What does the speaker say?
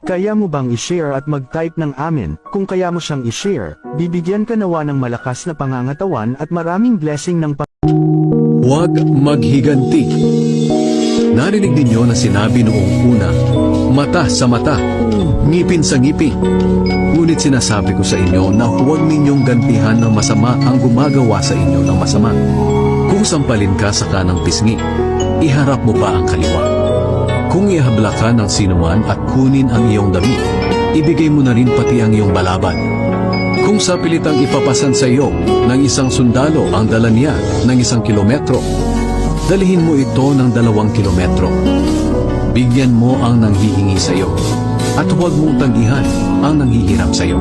Kaya mo bang i-share at mag-type ng amin? Kung kaya mo siyang i-share, bibigyan ka nawa ng malakas na pangangatawan at maraming blessing ng Huwag maghiganti. Narinig ninyo na sinabi noong una, mata sa mata, ngipin sa ngipin. Ngunit sinasabi ko sa inyo na huwag ninyong gantihan ng masama ang gumagawa sa inyo ng masama. Kung sampalin ka sa kanang pisngi, iharap mo pa ang kaliwa. Kung ihabla ka ng sinuman at kunin ang iyong damit, ibigay mo na rin pati ang iyong balabad. Kung sa pilitang ipapasan sa iyo ng isang sundalo ang dala niya ng 1 kilometro, dalihin mo ito ng 2 kilometro. Bigyan mo ang nanghihingi sa iyo, at huwag mong tanggihan ang nanghihirap sa iyo.